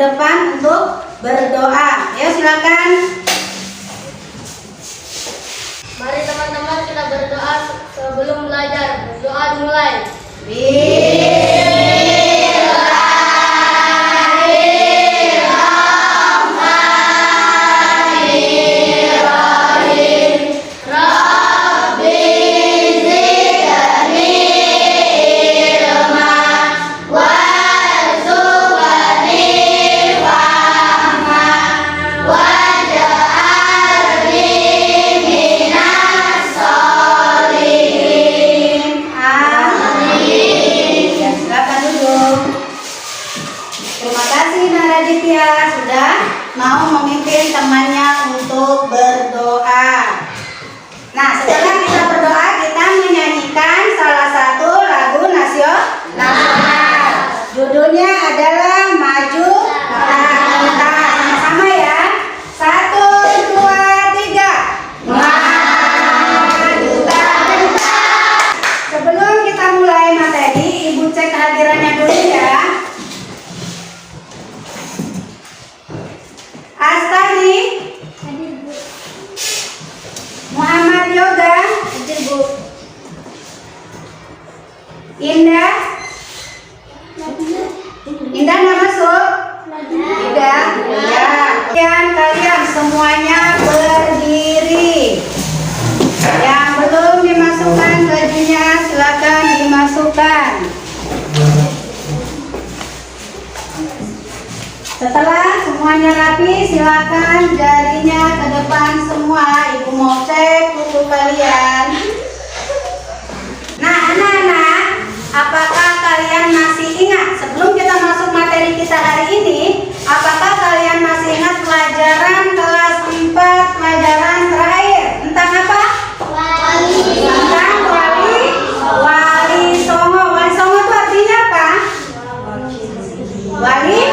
depan untuk berdoa. Ya, silakan. Mari teman-teman kita berdoa sebelum belajar. Berdoa dimulai. Terima kasih Naraditya sudah mau memimpin temannya untuk berdoa. Nah, setelah kita berdoa, kita menyanyikan salah satu lagu nasional. Judulnya adalah Maju Kita. Sama-sama ya. 1, 2, 3. Maju kita. Sebelum kita mulai materi, Ibu cek kehadirannya dulu ya. Astari, Muhammad Yoga, Indah, Indah nggak masuk? Tidak. Ya. Kalian semuanya berdiri. Yang belum dimasukkan bajunya silakan dimasukkan. Setelah semuanya rapi, silakan jarinya ke depan semua. Ibu mau cek buku kalian. Nah, anak-anak, apakah kalian masih ingat sebelum kita masuk materi kita hari ini? Apakah kalian masih ingat pelajaran kelas 4, pelajaran terakhir tentang apa? Tentang wali songo. Wali songo itu artinya apa? Wali?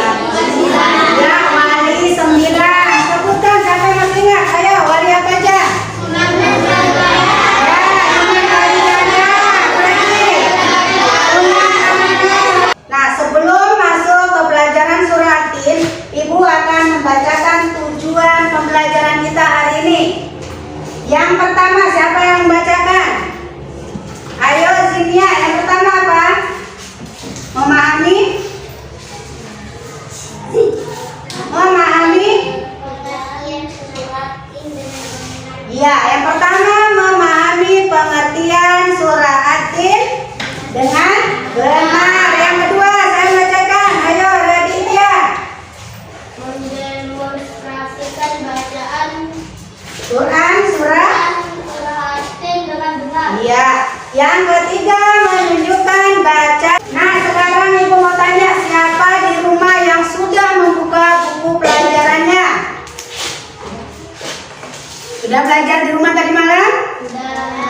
Ya, wali 9. Sebutkan siapa yang masih ingat. Ayo, wali apa aja? Sunan Kalijaga. Nah, sebelum masuk ke pelajaran surah At-Tin, Ibu akan membacakan tujuan pembelajaran kita hari ini. Yang pertama, siapa yang membacakan? Ayo, Zinia. Yang pertama apa? Memahami ya, yang pertama memahami pengertian surah At-Tin dengan benar. Yang kedua, saya bacakan. Ayo, Raditya. Mendemonstrasikan bacaan Quran surah At-Tin dengan benar. ya. Yang ketiga, menunjukkan baca. Nah, sekarang Ibu mau tanya, siapa di rumah yang sudah membuka buku pelajarannya? Sudah belajar di rumah tadi malam?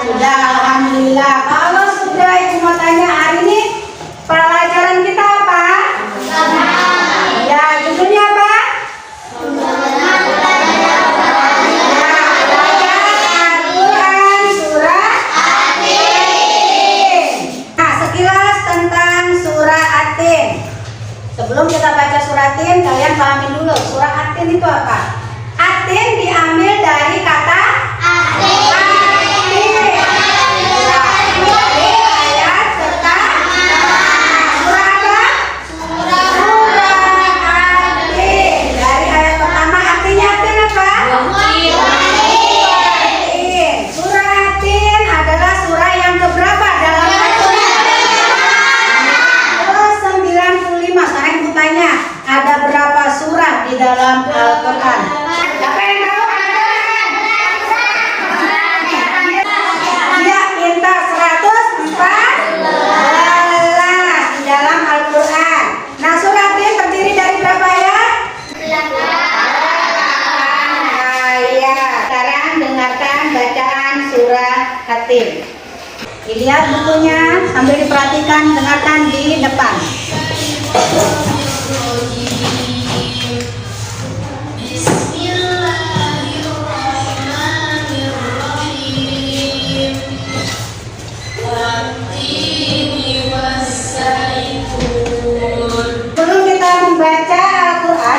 Sudah, alhamdulillah. Kalau sudah, Ibu mau tanya, hari ini pelajaran kita apa? Ya, judulnya apa? Al-Quran surah At-Tin. Nah, sekilas tentang surah At-Tin. Sebelum kita baca surah At-Tin, kalian pahami dulu surah At-Tin itu apa? At-Tin diambil dari kata ayat pertama. Surah apa? Surah At-Tin. Dari ayat pertama artinya At-Tin apa? At-Tin. Surah At-Tin adalah surah yang keberapa dalam Al-Quran? 95. Sekarang Ibu tanya, ada berapa surah di dalam Al-Quran? Siapa yang tahu? Iya, pintar. 114 di dalam Al-Quran. Nah, surah At-Tin terdiri dari berapa ayat? Ayat. Sekarang dengarkan bacaan surah At-Tin. Dilihat bukunya sambil diperhatikan, dengarkan di depan. Sebelum kita membaca Al-Quran,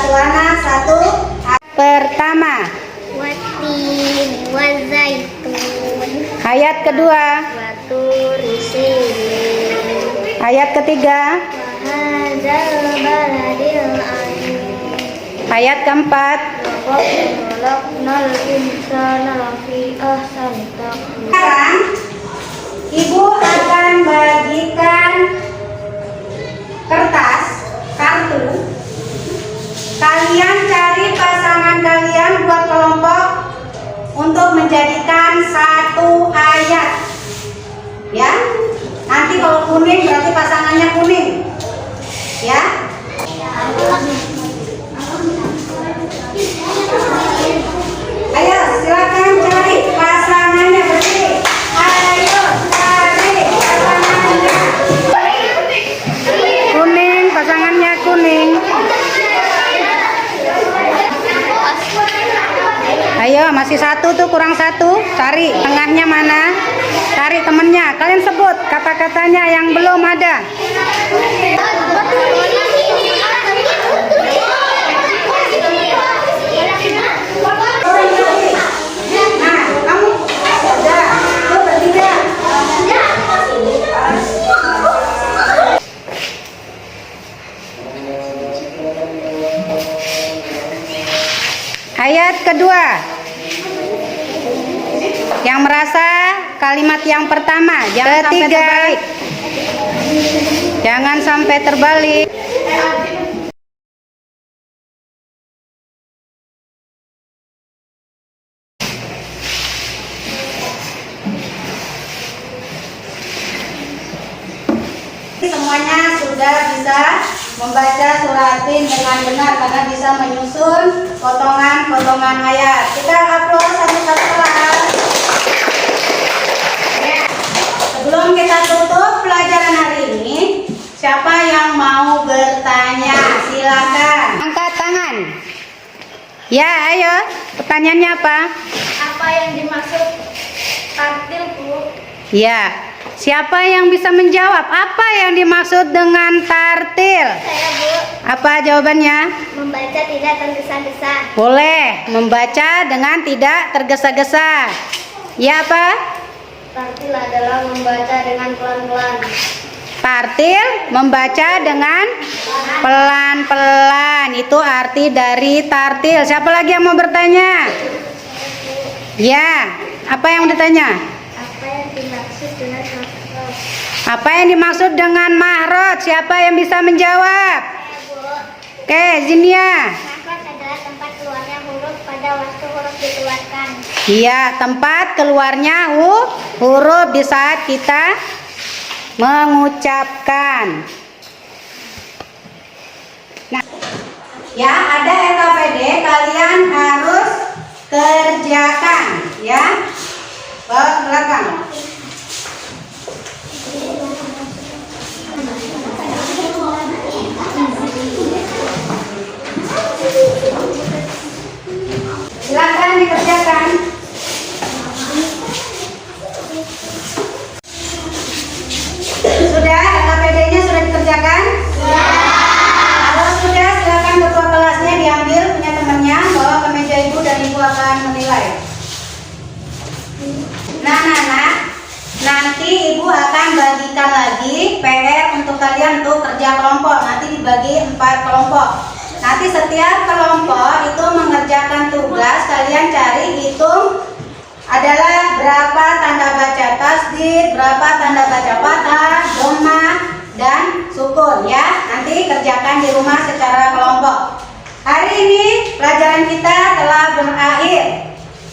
Suwana 1. Pertama. Watin wa zaitun. Ayat kedua. Wa turi sinin. Ayat ketiga. Wa hadzal baladil amin. Ayat keempat. Khalaqnal insana lafi ahsani taqwim. Sekarang ibu akan bagikan kertas, kartu. Kalian cari pasangan kalian buat kelompok untuk menjadikan satu ayat. Ya. Nanti kalau kuning berarti pasangannya kuning. Ya. Ayo silakan cari pasangannya berdiri. Ayo cari pasangannya. Kuning, pasangannya kuning. Ayo masih satu tuh, kurang satu. Cari tengahnya mana? Cari temennya. Kalian sebut kata-katanya yang belum ada. Nah, kamu udah, tuh bertiga. Ayat kedua. Yang merasa kalimat yang pertama, jangan sampai terbalik. Jangan sampai terbalik. Semuanya sudah bisa membaca suratin dengan benar karena bisa menyusun potongan-potongan ayat. Kita upload satu-satu kelas. Ya. Sebelum kita tutup pelajaran hari ini, siapa yang mau bertanya? Silakan. Angkat tangan. Ya, ayo. Pertanyaannya apa? Apa yang dimaksud tartil, Bu? Ya. Siapa yang bisa menjawab? Apa yang dimaksud dengan tartil? Saya, Bu. Apa jawabannya? Membaca tidak tergesa-gesa. Boleh membaca dengan tidak tergesa-gesa. Ya apa? Tartil adalah membaca dengan pelan-pelan. Tartil membaca dengan pelan-pelan. Itu arti dari tartil. Siapa lagi yang mau bertanya? Ya. Apa yang mau ditanya? Apa yang dimaksud dengan makhraj? Apa yang dimaksud dengan mahraj? Siapa yang bisa menjawab? Oke, Zinia. Makhraj adalah tempat keluarnya huruf pada waktu huruf dikeluarkan. Iya, tempat keluarnya huruf di saat kita mengucapkan. Nah, ya ada LKPD kalian harus kerjakan, ya. Ke belakang. Silakan dikerjakan. Sudah, LKPD-nya sudah dikerjakan? Ya. Kalau sudah, silakan ketua kelasnya diambil punya temannya, bawa ke meja ibu dan ibu akan menilai. Nah, nanti ibu akan bagikan lagi PR untuk kalian untuk kerja kelompok. Nanti dibagi 4 kelompok. Nanti setiap kelompok itu mengerjakan tugas, kalian cari hitung adalah berapa tanda baca tasdid, berapa tanda baca fathah, dhammah, dan sukun ya. Nanti kerjakan di rumah secara kelompok. Hari ini pelajaran kita telah berakhir.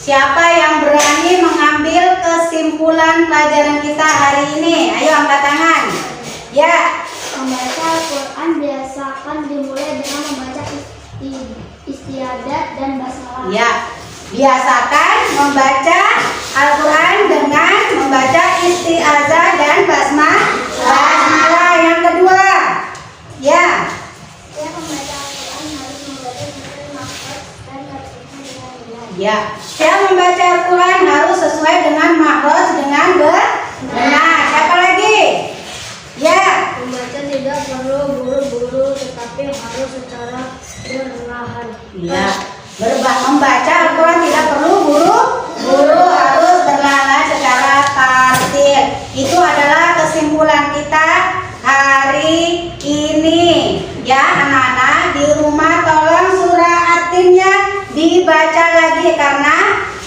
Siapa yang berani mengambil kesimpulan pelajaran kita hari ini? Ayo angkat tangan. Ya. Membaca Al-Quran biasakan dimulai dengan membaca istiadat dan basmalah. Ya. Biasakan membaca Al-Quran dengan membaca isti'adzah dan basmalah. Yang kedua. Ya. Saya membaca Al-Quran harus membaca sesuai makhraj dan tartibnya dengan benar. Ya. Saya membaca Al-Quran harus sesuai dengan makhraj dengan benar. Siapa lagi? Ya. Membaca tidak perlu buru-buru tetapi harus secara Berlahan. Ya, membaca Al-Quran tidak perlu guru harus berlahan secara tartil. Itu adalah kesimpulan kita hari ini. Ya anak-anak, di rumah tolong surah At-Tinnya dibaca lagi, karena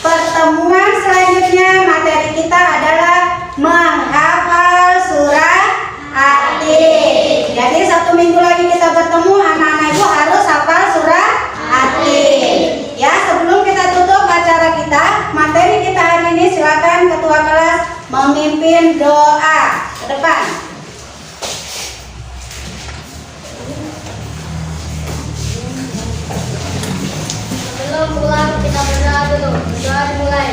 pertemuan selanjutnya materi kita adalah menghafal surah At-Tin. Jadi 1 minggu lagi kita bertemu, anak-anak ibu harus hafal surah At-Tin. Ya, sebelum kita tutup acara kita, materi kita hari ini, silakan ketua kelas memimpin doa ke depan. Sebelum pulang kita berdoa dulu. Berdoa dimulai.